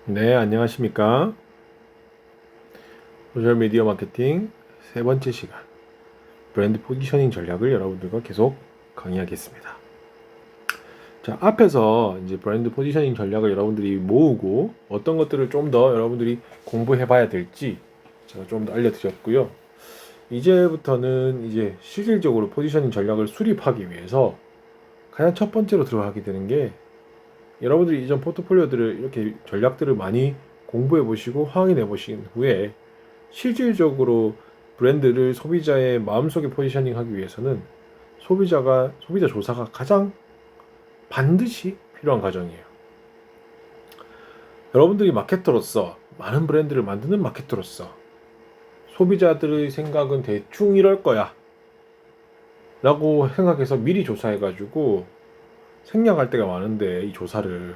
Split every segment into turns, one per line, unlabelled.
네, 안녕하십니까. 소셜미디어 마케팅 세 번째 시간, 브랜드 포지셔닝 전략을 여러분들과 계속 강의하겠습니다. 자, 앞에서 이제 브랜드 포지셔닝 전략을 여러분들이 모으고 어떤 것들을 좀 더 여러분들이 공부해 봐야 될지 제가 좀 더 알려드렸고요. 이제부터는 이제 실질적으로 포지셔닝 전략을 수립하기 위해서 가장 첫 번째로 들어가게 되는 게, 여러분들이 이전 포트폴리오들을 이렇게 전략들을 많이 공부해 보시고 확인해 보신 후에 실질적으로 브랜드를 소비자의 마음속에 포지셔닝 하기 위해서는 소비자 조사가 가장 반드시 필요한 과정이에요. 여러분들이 마케터로서, 많은 브랜드를 만드는 마케터로서 소비자들의 생각은 대충 이럴 거야 라고 생각해서 미리 조사해 가지고 생략할 때가 많은데, 이 조사를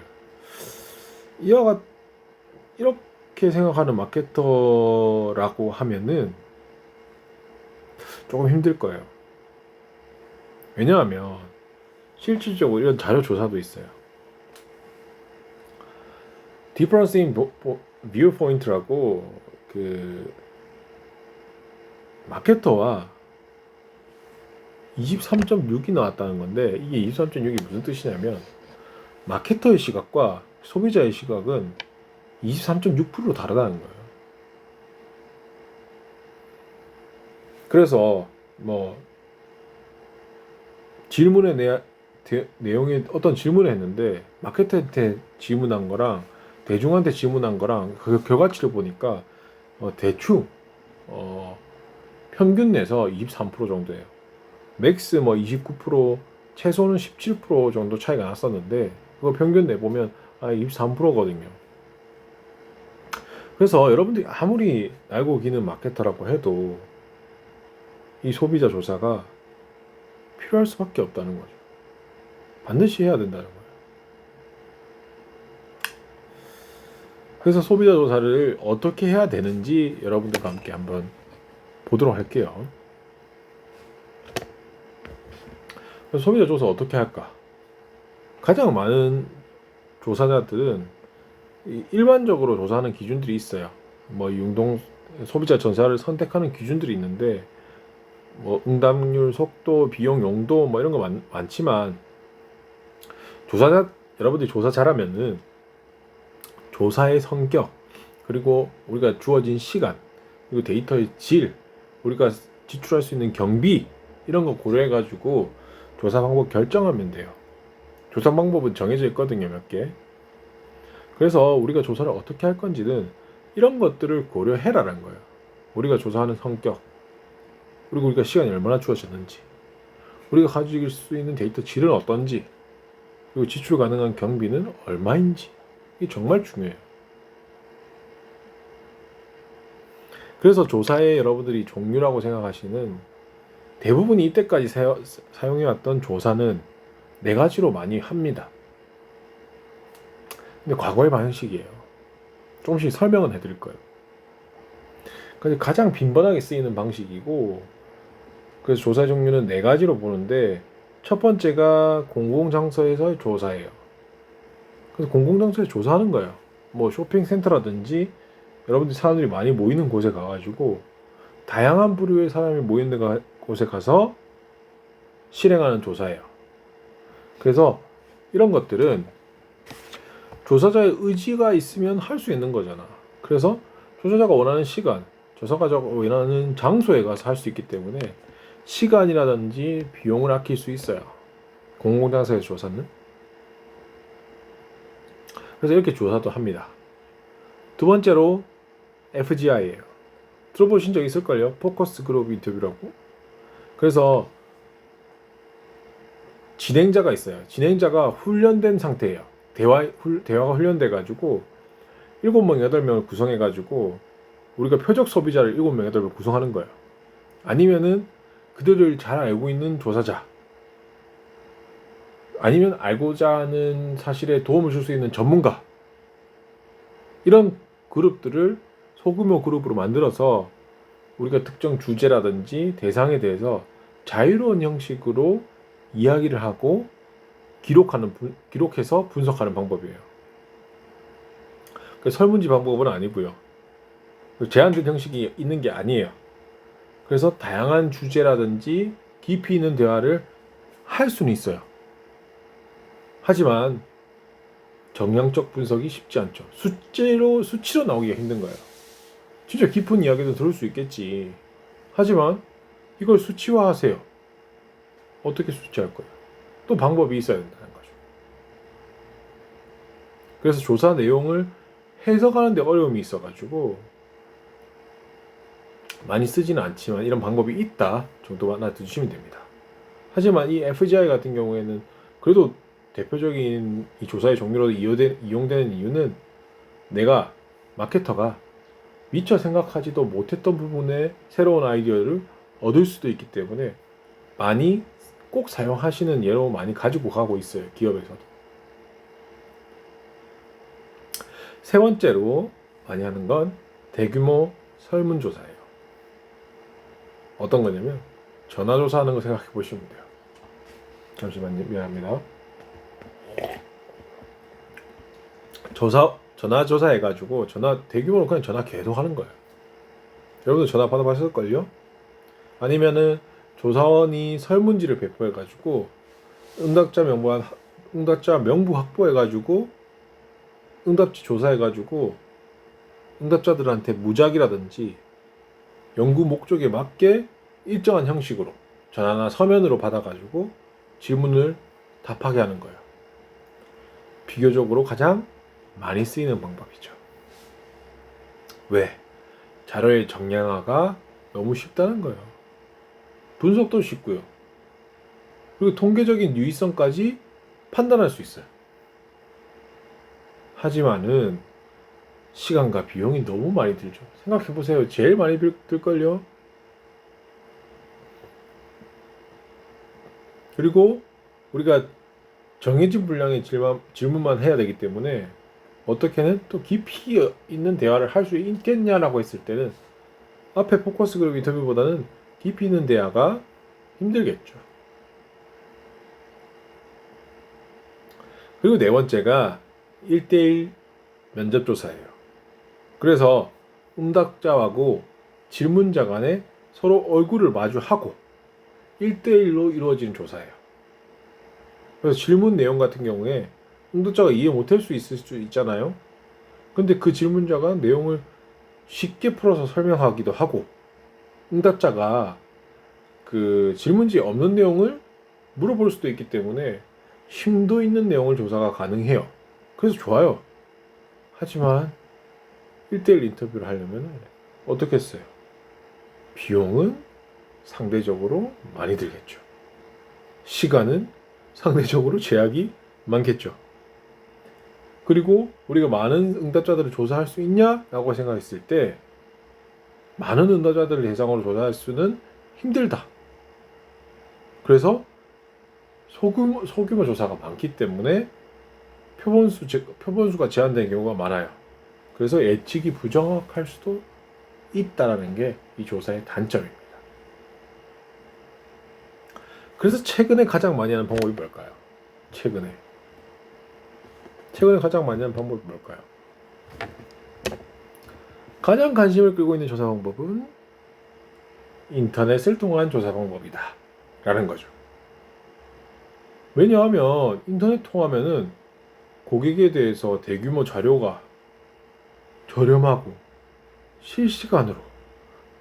이와 이렇게 생각하는 마케터라고 하면은 조금 힘들 거예요. 왜냐하면 실질적으로 이런 자료 조사도 있어요. Differencing Viewpoint라고, 그 마케터와 23.6이 나왔다는 건데, 이게 23.6이 무슨 뜻이냐면, 마케터의 시각과 소비자의 시각은 23.6% 다르다는 거예요. 그래서 뭐 내용에 어떤 질문을 했는데, 마케터한테 질문한 거랑 대중한테 질문한 거랑 그 결과치를 보니까 대충 평균 내서 23% 정도예요. 맥스 뭐 29%, 최소는 17% 정도 차이가 났었는데, 그거 평균 내보면 23%거든요. 그래서 여러분들이 아무리 알고 기는 마케터라고 해도 이 소비자 조사가 필요할 수밖에 없다는 거죠. 반드시 해야 된다는 거예요. 그래서 소비자 조사를 어떻게 해야 되는지 여러분들과 함께 한번 보도록 할게요. 소비자 조사 어떻게 할까? 가장 많은 조사자들은 일반적으로 조사하는 기준들이 있어요. 뭐 융동 소비자 전사를 선택하는 기준들이 있는데, 뭐 응답률, 속도, 비용, 용도 뭐 이런 거 많지만, 여러분들이 조사 잘하면은 조사의 성격, 그리고 우리가 주어진 시간, 그리고 데이터의 질, 우리가 지출할 수 있는 경비, 이런 거 고려해 가지고 조사 방법 결정하면 돼요. 조사 방법은 정해져 있거든요, 몇 개. 그래서 우리가 조사를 어떻게 할 건지는 이런 것들을 고려해라라는 거예요. 우리가 조사하는 성격, 그리고 우리가 시간이 얼마나 주어졌는지, 우리가 가질 수 있는 데이터 질은 어떤지, 그리고 지출 가능한 경비는 얼마인지, 이게 정말 중요해요. 그래서 조사에 여러분들이 종류라고 생각하시는 대부분이 이때까지 사용해왔던 조사는 네 가지로 많이 합니다. 근데 과거의 방식이에요. 조금씩 설명은 해드릴 거예요. 근데 가장 빈번하게 쓰이는 방식이고, 그래서 조사 종류는 네 가지로 보는데, 첫 번째가 공공장소에서의 조사예요. 그래서 공공장소에서 조사하는 거예요. 뭐 쇼핑센터라든지 여러분들이 사람들이 많이 모이는 곳에 가가지고 다양한 부류의 사람이 모이는 곳에 가서 실행하는 조사예요. 그래서 이런 것들은 조사자의 의지가 있으면 할 수 있는 거잖아. 그래서 조사자가 원하는 시간, 조사자가 원하는 장소에 가서 할 수 있기 때문에 시간이라든지 비용을 아낄 수 있어요. 공공장소의 조사는. 그래서 이렇게 조사도 합니다. 두 번째로 FGI예요. 들어보신 적 있을걸요? 포커스 그룹 인터뷰라고. 그래서 진행자가 있어요. 진행자가 훈련된 상태예요. 대화가 훈련돼 가지고 7명, 8명을 구성해 가지고 우리가 표적 소비자를 7명, 8명 구성하는 거예요. 아니면은 그들을 잘 알고 있는 조사자, 아니면 알고자 하는 사실에 도움을 줄 수 있는 전문가, 이런 그룹들을 소규모 그룹으로 만들어서 우리가 특정 주제라든지 대상에 대해서 자유로운 형식으로 이야기를 하고 기록해서 분석하는 방법이에요. 그 설문지 방법은 아니고요. 제한된 형식이 있는 게 아니에요. 그래서 다양한 주제라든지 깊이 있는 대화를 할 수는 있어요. 하지만 정량적 분석이 쉽지 않죠. 수치로 나오기가 힘든 거예요. 진짜 깊은 이야기도 들을 수 있겠지. 하지만 이걸 수치화하세요. 어떻게 수치할 거예요? 또 방법이 있어야 된다는 거죠. 그래서 조사 내용을 해석하는데 어려움이 있어가지고 많이 쓰지는 않지만 이런 방법이 있다 정도만 알아두시면 됩니다. 하지만 이 FGI 같은 경우에는 그래도 대표적인 이 조사의 종류로 이용되는 이유는 내가 마케터가 미처 생각하지도 못했던 부분에 새로운 아이디어를 얻을 수도 있기 때문에 많이 꼭 사용하시는 예로 많이 가지고 가고 있어요. 기업에서도. 세 번째로 많이 하는 건 대규모 설문조사예요. 어떤 거냐면 전화조사하는 거 생각해 보시면 돼요. 잠시만요. 미안합니다. 전화조사 해가지고 대규모로 그냥 전화 계속 하는 거예요. 여러분들 전화 받아봤을걸요? 아니면은 조사원이 설문지를 배포해가지고 응답자 명부 확보해가지고 응답지 조사해가지고 응답자들한테 무작이라든지 연구 목적에 맞게 일정한 형식으로 전화나 서면으로 받아가지고 질문을 답하게 하는 거예요. 비교적으로 가장 많이 쓰이는 방법이죠. 왜? 자료의 정량화가 너무 쉽다는 거예요. 분석도 쉽고요. 그리고 통계적인 유의성까지 판단할 수 있어요. 하지만은 시간과 비용이 너무 많이 들죠. 생각해보세요. 제일 많이 들걸요? 그리고 우리가 정해진 분량의 질문만 해야 되기 때문에 어떻게는 또 깊이 있는 대화를 할 수 있겠냐라고 했을 때는 앞에 포커스 그룹 인터뷰보다는 깊이 있는 대화가 힘들겠죠. 그리고 네 번째가 1대1 면접조사예요. 그래서 응답자하고 질문자 간에 서로 얼굴을 마주하고 1대1로 이루어지는 조사예요. 그래서 질문 내용 같은 경우에 응답자가 이해 못할 수 있을 수 있잖아요. 근데 그 질문자가 내용을 쉽게 풀어서 설명하기도 하고 응답자가 그 질문지에 없는 내용을 물어볼 수도 있기 때문에 심도 있는 내용을 조사가 가능해요. 그래서 좋아요. 하지만 1대1 인터뷰를 하려면 어떻게 했어요? 비용은 상대적으로 많이 들겠죠. 시간은 상대적으로 제약이 많겠죠. 그리고 우리가 많은 응답자들을 조사할 수 있냐라고 생각했을 때 많은 응답자들을 대상으로 조사할 수는 힘들다. 그래서 소규모 조사가 많기 때문에 표본수가 제한된 경우가 많아요. 그래서 예측이 부정확할 수도 있다는 게 이 조사의 단점입니다. 그래서 최근에 가장 많이 하는 방법이 뭘까요? 최근에 가장 많이 하는 방법이 뭘까요? 가장 관심을 끌고 있는 조사 방법은 인터넷을 통한 조사 방법이다 라는 거죠. 왜냐하면 인터넷 통하면은 고객에 대해서 대규모 자료가 저렴하고 실시간으로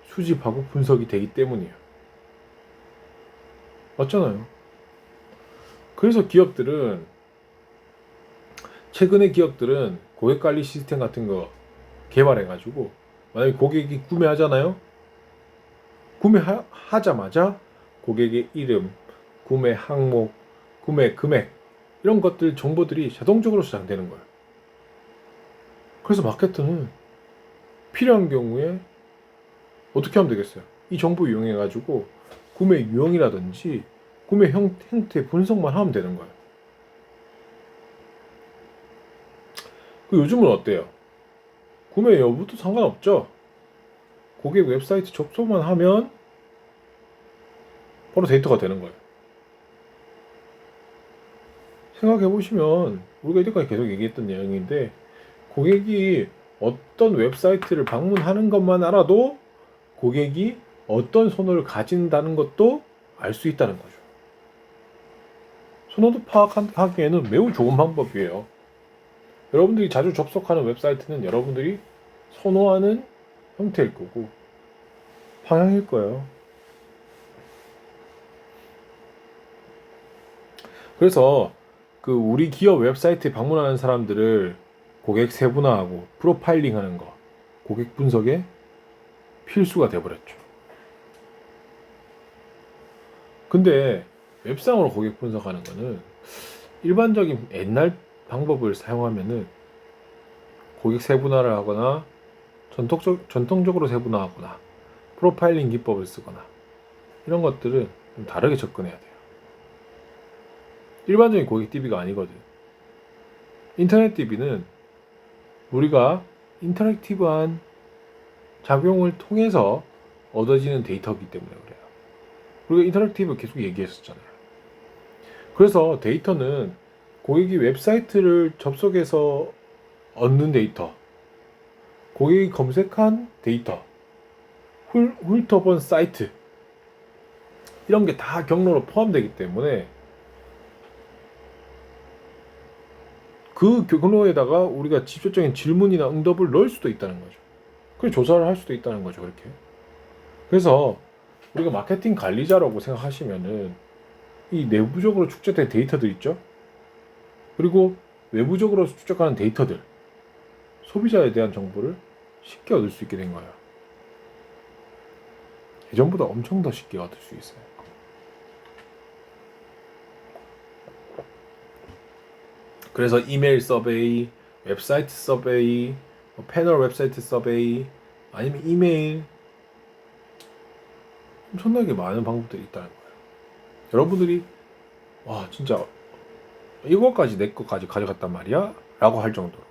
수집하고 분석이 되기 때문이에요. 맞잖아요. 그래서 최근에 기업들은 고객관리 시스템 같은 거 개발해가지고 만약에 고객이 구매하잖아요. 구매하자마자 고객의 이름, 구매 항목, 구매 금액 이런 것들 정보들이 자동적으로 저장되는 거예요. 그래서 마케터는 필요한 경우에 어떻게 하면 되겠어요? 이 정보 이용해가지고 구매 유형이라든지 구매 형태 분석만 하면 되는 거예요. 요즘은 어때요? 구매 여부도 상관없죠? 고객 웹사이트 접속만 하면 바로 데이터가 되는 거예요. 생각해보시면 우리가 이때까지 계속 얘기했던 내용인데 고객이 어떤 웹사이트를 방문하는 것만 알아도 고객이 어떤 선호를 가진다는 것도 알 수 있다는 거죠. 선호도 파악하기에는 매우 좋은 방법이에요. 여러분들이 자주 접속하는 웹사이트는 여러분들이 선호하는 형태일 거고 방향일 거예요. 그래서 그 우리 기업 웹사이트에 방문하는 사람들을 고객 세분화하고 프로파일링하는 거, 고객 분석에 필수가 돼버렸죠. 근데 웹상으로 고객 분석하는 거는 일반적인 옛날 방법을 사용하면은 고객 세분화를 하거나 전통적으로 세분화하거나 프로파일링 기법을 쓰거나 이런 것들은 좀 다르게 접근해야 돼요. 일반적인 고객 DB가 아니거든. 인터넷 DB는 우리가 인터랙티브한 작용을 통해서 얻어지는 데이터이기 때문에 그래요. 우리가 인터랙티브 계속 얘기했었잖아요. 그래서 데이터는 고객이 웹사이트를 접속해서 얻는 데이터, 고객이 검색한 데이터, 훑어본 사이트 이런 게 다 경로로 포함되기 때문에 그 경로에다가 우리가 직접적인 질문이나 응답을 넣을 수도 있다는 거죠. 그리고 조사를 할 수도 있다는 거죠. 그렇게. 그래서 우리가 마케팅 관리자라고 생각하시면은 이 내부적으로 축적된 데이터들 있죠. 그리고 외부적으로 축적하는 데이터들, 소비자에 대한 정보를 쉽게 얻을 수 있게 된 거예요. 예전보다 엄청 더 쉽게 얻을 수 있어요. 그래서 이메일 서베이, 웹사이트 서베이, 패널 웹사이트 서베이, 아니면 이메일, 엄청나게 많은 방법들이 있다는 거예요. 여러분들이 와 진짜 이거까지 내 거까지 가져갔단 말이야? 라고 할 정도로.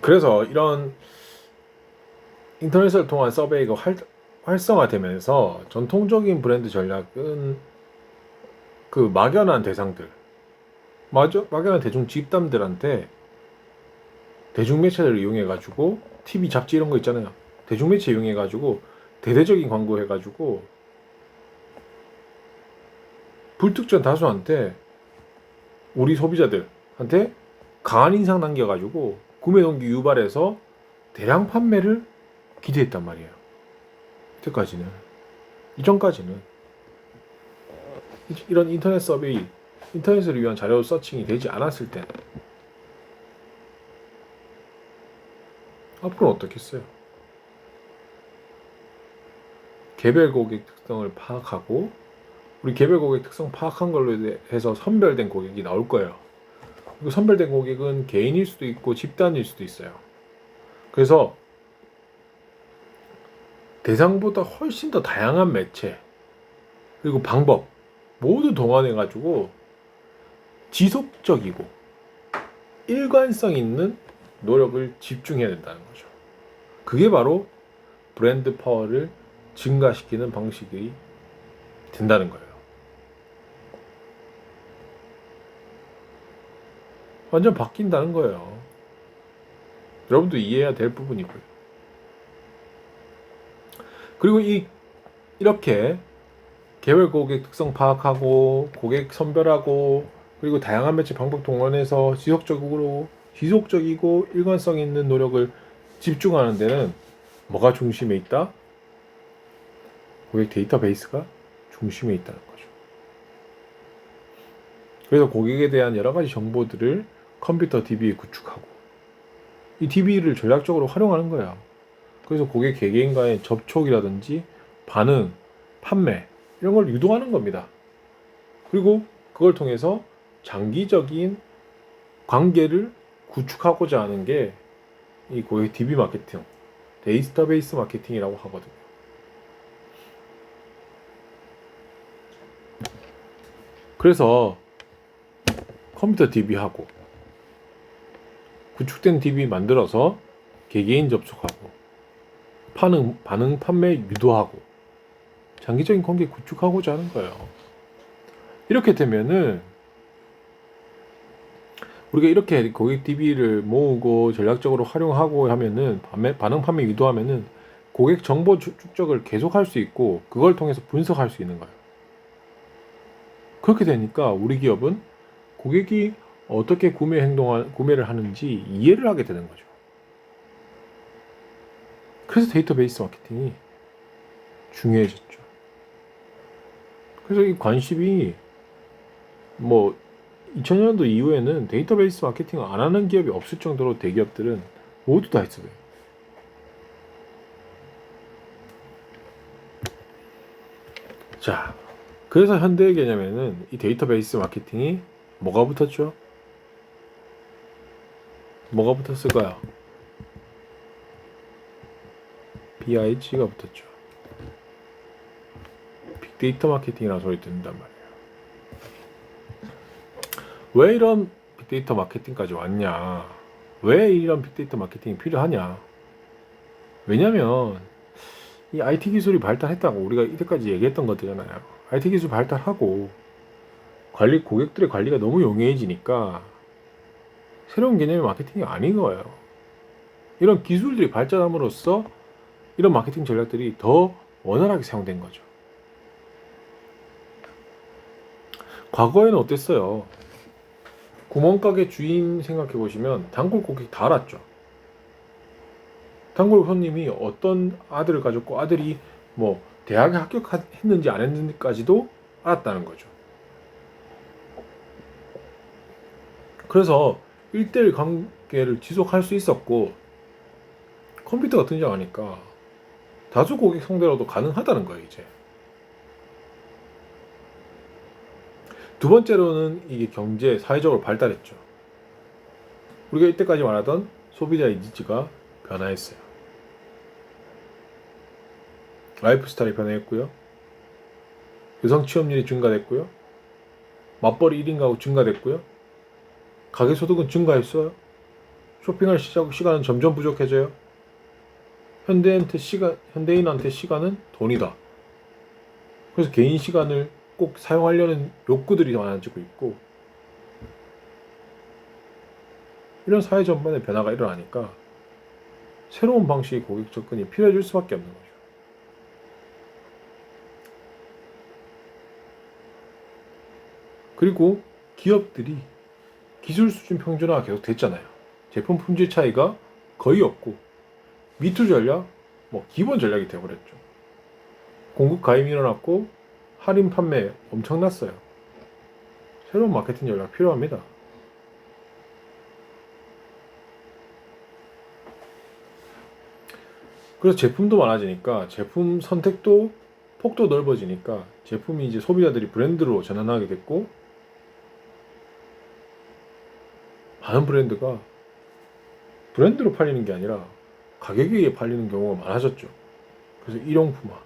그래서 이런 인터넷을 통한 서베이가 활성화되면서 전통적인 브랜드 전략은 그 막연한 대상들, 막연한 대중 집단들한테 대중매체를 이용해가지고 TV, 잡지 이런 거 있잖아요. 대중매체 이용해가지고 대대적인 광고 해가지고 불특정 다수한테 우리 소비자들한테 강한 인상 남겨가지고 구매 동기 유발해서 대량 판매를 기대했단 말이에요. 이때까지는, 이전까지는 이런 인터넷 서베이, 인터넷을 위한 자료 서칭이 되지 않았을 때 앞으로는 어떻겠어요? 개별 고객 특성을 파악하고 우리 개별 고객 특성 파악한 걸로 해서 선별된 고객이 나올 거예요. 그리고 선별된 고객은 개인일 수도 있고 집단일 수도 있어요. 그래서 대상보다 훨씬 더 다양한 매체 그리고 방법 모두 동원해 가지고 지속적이고 일관성 있는 노력을 집중해야 된다는 거죠. 그게 바로 브랜드 파워를 증가시키는 방식이 된다는 거예요. 완전 바뀐다는 거예요. 여러분도 이해해야 될 부분이고요. 그리고 이렇게 개별 고객 특성 파악하고 고객 선별하고 그리고 다양한 매체 방법 동원해서 지속적이고 일관성 있는 노력을 집중하는 데는 뭐가 중심에 있다? 고객 데이터베이스가 중심에 있다는 거죠. 그래서 고객에 대한 여러 가지 정보들을 컴퓨터 DB에 구축하고 이 DB를 전략적으로 활용하는 거야. 그래서 고객 개개인과의 접촉이라든지 반응, 판매 이런 걸 유도하는 겁니다. 그리고 그걸 통해서 장기적인 관계를 구축하고자 하는 게 이 고객 DB 마케팅, 데이터베이스 마케팅이라고 하거든요. 그래서 컴퓨터 DB하고 구축된 DB 만들어서 개개인 접촉하고 반응 판매 유도하고 장기적인 관계 구축하고자 하는 거예요. 이렇게 되면은 우리가 이렇게 고객 DB를 모으고 전략적으로 활용하고 하면은 반응 판매 유도하면은 고객 정보 축적을 계속 할 수 있고 그걸 통해서 분석할 수 있는 거예요. 그렇게 되니까 우리 기업은 고객이 어떻게 구매를 하는지 이해를 하게 되는 거죠. 그래서 데이터베이스 마케팅이 중요해졌죠. 그래서 이 관심이 2000년도 이후에는 데이터베이스 마케팅을 안 하는 기업이 없을 정도로 대기업들은 모두 다 했어요. 자, 그래서 현대의 개념에는 이 데이터베이스 마케팅이 뭐가 붙었죠? 뭐가 붙었을까요? BIG가 붙었죠. 빅데이터 마케팅이라는 소리 듣는단 말이에요. 왜 이런 빅데이터 마케팅까지 왔냐? 왜 이런 빅데이터 마케팅이 필요하냐? 왜냐면 이 IT 기술이 발달했다고 우리가 이때까지 얘기했던 것들잖아요. IT 기술 발달하고 고객들의 관리가 너무 용이해지니까 새로운 개념의 마케팅이 아닌 거예요. 이런 기술들이 발전함으로써 이런 마케팅 전략들이 더 원활하게 사용된 거죠. 과거에는 어땠어요? 구멍가게 주인 생각해 보시면 단골 고객 다 알았죠. 단골 손님이 어떤 아들을 가졌고 아들이 대학에 합격했는지 안 했는지까지도 알았다는 거죠. 그래서 1대1 관계를 지속할 수 있었고 컴퓨터가 등장하니까 다수 고객 상대로도 가능하다는 거예요. 이제 두 번째로는 이게 경제 사회적으로 발달했죠. 우리가 이때까지 말하던 소비자의 니즈가 변화했어요. 라이프 스타일이 변화했고요. 여성 취업률이 증가됐고요. 맞벌이 1인 가구 증가됐고요. 가계 소득은 증가했어요. 쇼핑할 시간은 점점 부족해져요. 현대인한테 시간은 돈이다. 그래서 개인 시간을 꼭 사용하려는 욕구들이 많아지고 있고 이런 사회 전반의 변화가 일어나니까 새로운 방식의 고객 접근이 필요해질 수밖에 없는 거죠. 그리고 기업들이 기술 수준 평준화가 계속 됐잖아요. 제품 품질 차이가 거의 없고 미투 전략, 기본 전략이 되어버렸죠. 공급 가입이 일어났고 할인 판매 엄청났어요. 새로운 마케팅 전략 필요합니다. 그래서 제품도 많아지니까 제품 선택도 폭도 넓어지니까 제품이 이제 소비자들이 브랜드로 전환하게 됐고 많은 브랜드가 브랜드로 팔리는 게 아니라 가격에 의해 팔리는 경우가 많아졌죠. 그래서 일용품화.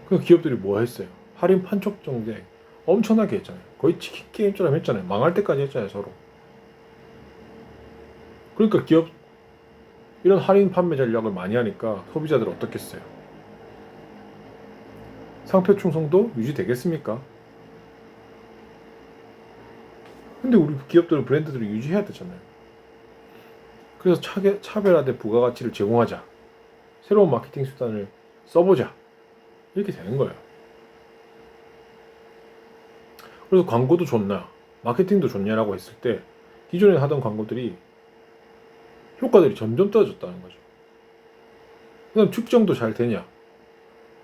그 기업들이 뭐 했어요? 할인 판촉 정책 엄청나게 했잖아요. 거의 치킨 게임처럼 했잖아요. 망할 때까지 했잖아요, 서로. 그러니까 이런 할인 판매 전략을 많이 하니까 소비자들은 어떻겠어요? 상표 충성도 유지되겠습니까? 근데 우리 기업들은 브랜드들을 유지해야 되잖아요. 그래서 차별화된 부가가치를 제공하자. 새로운 마케팅 수단을 써보자. 이렇게 되는 거예요. 그래서 광고도 좋나, 마케팅도 좋냐라고 했을 때 기존에 하던 광고들이 효과들이 점점 떨어졌다는 거죠. 그다음 측정도 잘 되냐?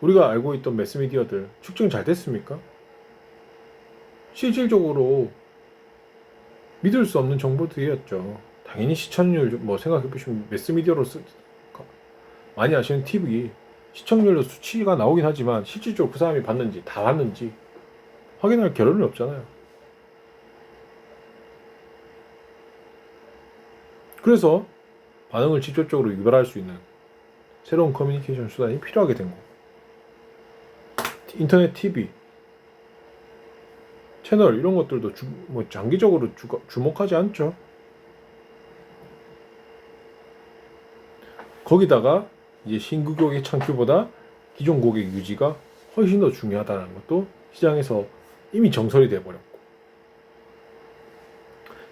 우리가 알고 있던 매스미디어들 측정 잘 됐습니까? 실질적으로 믿을 수 없는 정보들이었죠. 당연히 시청률 생각해보시면 매스미디어로 많이 아시는 TV 시청률로 수치가 나오긴 하지만 실질적으로 그 사람이 다 봤는지 확인할 겨를이 없잖아요. 그래서 반응을 직접적으로 유발할 수 있는 새로운 커뮤니케이션 수단이 필요하게 된 거고 인터넷 TV 채널 이런 것들도 장기적으로 주목하지 않죠. 거기다가 이제 신규 고객 창출보다 기존 고객 유지가 훨씬 더 중요하다는 것도 시장에서 이미 정설이 돼버렸고,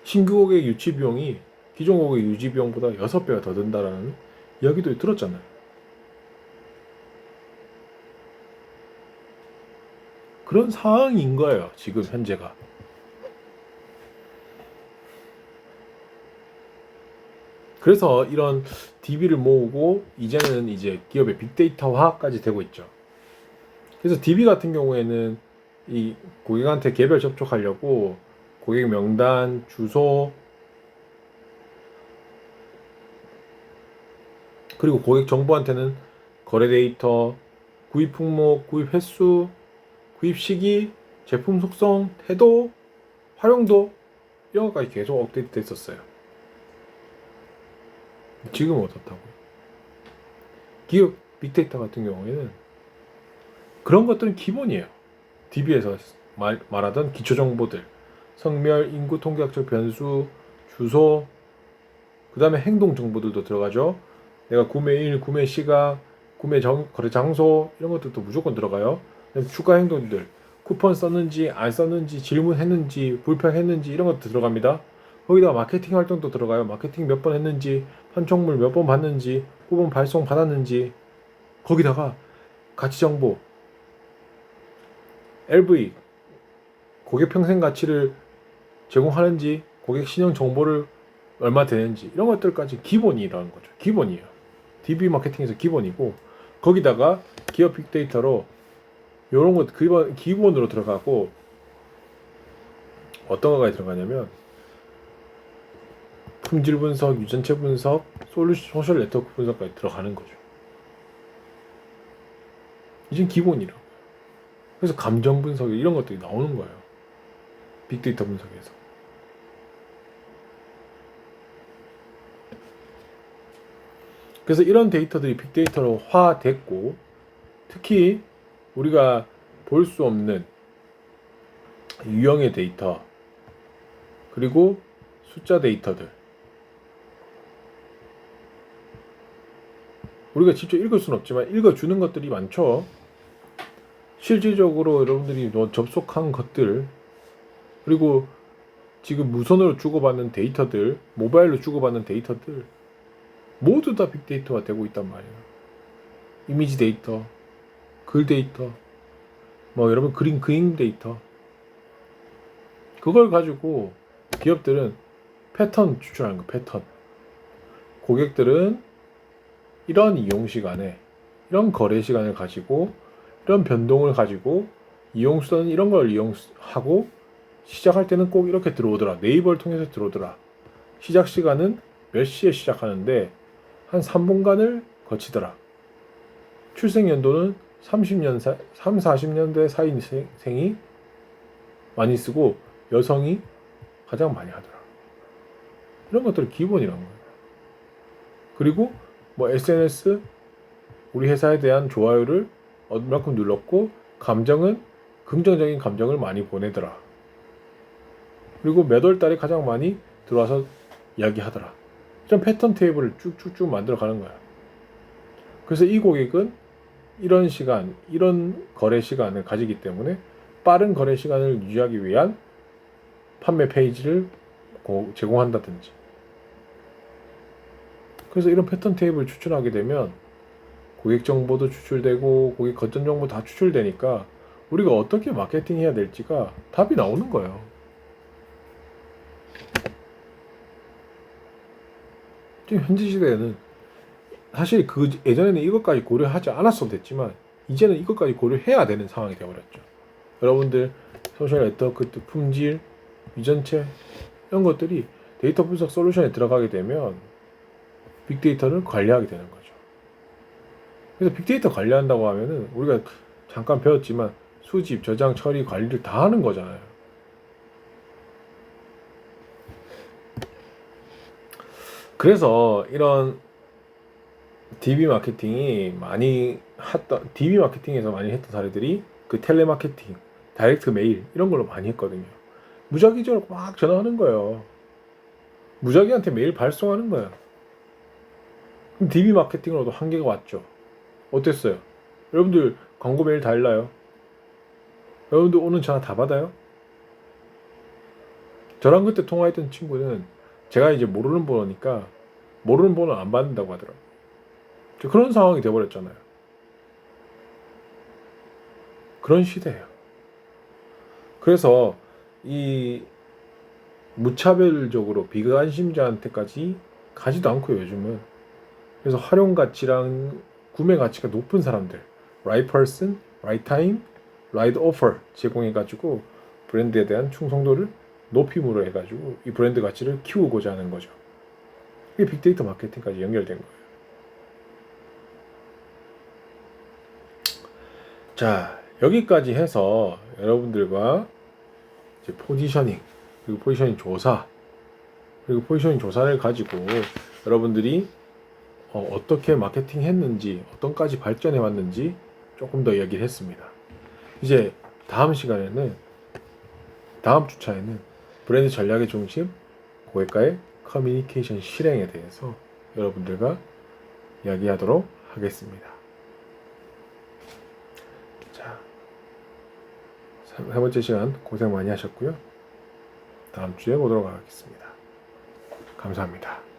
신규 고객 유치 비용이 기존 고객 유지 비용보다 6배가 더 든다라는 이야기도 들었잖아요. 그런 상황인 거예요, 지금 현재가. 그래서 이런 DB를 모으고 이제는 이제 기업의 빅데이터화까지 되고 있죠. 그래서 DB 같은 경우에는 이 고객한테 개별 접촉하려고 고객 명단, 주소, 그리고 고객 정보한테는 거래 데이터, 구입 품목, 구입 횟수, 구입 시기, 제품 속성, 태도, 활용도 이런 것까지 계속 업데이트 됐었어요. 지금은 어떻다고요? 기업 빅데이터 같은 경우에는 그런 것들은 기본이에요. DB에서 말하던 기초 정보들, 성별, 인구 통계학적 변수, 주소, 그 다음에 행동 정보들도 들어가죠. 내가 구매일, 구매 시각, 거래 장소 이런 것들도 무조건 들어가요. 추가 행동들, 쿠폰 썼는지 안 썼는지, 질문했는지, 불평했는지 이런 것도 들어갑니다. 거기다가 마케팅 활동도 들어가요. 마케팅 몇 번 했는지, 판촉물 몇 번 받는지, 쿠폰 발송 받았는지, 거기다가 가치 정보, LV, 고객 평생 가치를 제공하는지, 고객 신용 정보를 얼마 되는지 이런 것들까지 기본이라는 거죠. 기본이에요. DB 마케팅에서 기본이고, 거기다가 기업 빅데이터로 이런 것 기본으로 들어가고, 어떤 거가 들어가냐면 품질 분석, 유전체 분석, 소셜 네트워크 분석까지 들어가는 거죠. 이젠 기본이라고. 그래서 감정 분석 이런 것들이 나오는 거예요. 빅데이터 분석에서. 그래서 이런 데이터들이 빅데이터로 화됐고, 특히 우리가 볼 수 없는 유형의 데이터, 그리고 숫자 데이터들, 우리가 직접 읽을 수는 없지만 읽어주는 것들이 많죠. 실질적으로 여러분들이 접속한 것들, 그리고 지금 무선으로 주고받는 데이터들, 모바일로 주고받는 데이터들 모두 다 빅데이터가 되고 있단 말이에요. 이미지 데이터, 글 데이터, 뭐 여러분 그림 데이터, 그걸 가지고 기업들은 패턴 추출하는 거. 패턴. 고객들은 이런 이용 시간에, 이런 거래 시간을 가지고, 이런 변동을 가지고 이용수단은 이런 걸 이용하고, 시작할 때는 꼭 이렇게 들어오더라. 네이버를 통해서 들어오더라. 시작 시간은 몇 시에 시작하는데 한 3분간을 거치더라. 출생 연도는 40년대 사인생이 많이 쓰고 여성이 가장 많이 하더라. 이런 것들이 기본이란 거예요. 그리고 뭐 SNS, 우리 회사에 대한 좋아요를 얼마큼 눌렀고, 감정은 긍정적인 감정을 많이 보내더라. 그리고 몇 월 달에 가장 많이 들어와서 이야기하더라. 이런 패턴 테이블을 쭉쭉쭉 만들어 가는 거야. 그래서 이 고객은 이런 시간, 이런 거래 시간을 가지기 때문에 빠른 거래 시간을 유지하기 위한 판매 페이지를 제공한다든지. 그래서 이런 패턴 테이블을 추출하게 되면 고객 정보도 추출되고 고객 거점 정보 다 추출되니까 우리가 어떻게 마케팅 해야 될지가 답이 나오는 거예요. 지금 현재 시대에는 사실 그 예전에는 이것까지 고려하지 않았어도 됐지만 이제는 이것까지 고려해야 되는 상황이 되어버렸죠. 여러분들 소셜 네트워크 품질, 유전체 이런 것들이 데이터 분석 솔루션에 들어가게 되면 빅데이터를 관리하게 되는 거죠. 그래서 빅데이터 관리한다고 하면은 우리가 잠깐 배웠지만 수집, 저장, 처리, 관리를 다 하는 거잖아요. 그래서 이런 DB 마케팅이 DB 마케팅에서 많이 했던 사례들이 그 텔레마케팅, 다이렉트 메일 이런 걸로 많이 했거든요. 무작위적으로 막 전화하는 거예요. 무작위한테 메일 발송하는 거예요. 그럼 DB 마케팅으로도 한계가 왔죠. 어땠어요? 여러분들 광고 메일 다 읽나요? 여러분들 오는 전화 다 받아요? 저랑 그때 통화했던 친구는 제가 이제 모르는 번호니까 모르는 번호 안 받는다고 하더라고요. 그런 상황이 돼버렸잖아요. 그런 시대예요. 그래서 이 무차별적으로 비관심자한테까지 가지도 않고요, 요즘은. 그래서 활용 가치랑 구매 가치가 높은 사람들, right person, right time, right offer 제공해가지고 브랜드에 대한 충성도를 높임으로 해가지고 이 브랜드 가치를 키우고자 하는 거죠. 이게 빅데이터 마케팅까지 연결된 거예요. 자, 여기까지 해서 여러분들과 이제 포지셔닝, 그리고 포지셔닝 조사, 그리고 포지셔닝 조사를 가지고 여러분들이 어떻게 마케팅 했는지, 어떤까지 발전해 왔는지 조금 더 이야기를 했습니다. 이제 다음 시간에는, 다음 주차에는 브랜드 전략의 중심, 고객과의 커뮤니케이션 실행에 대해서 여러분들과 이야기하도록 하겠습니다. 자, 세 번째 시간 고생 많이 하셨고요. 다음 주에 보도록 하겠습니다. 감사합니다.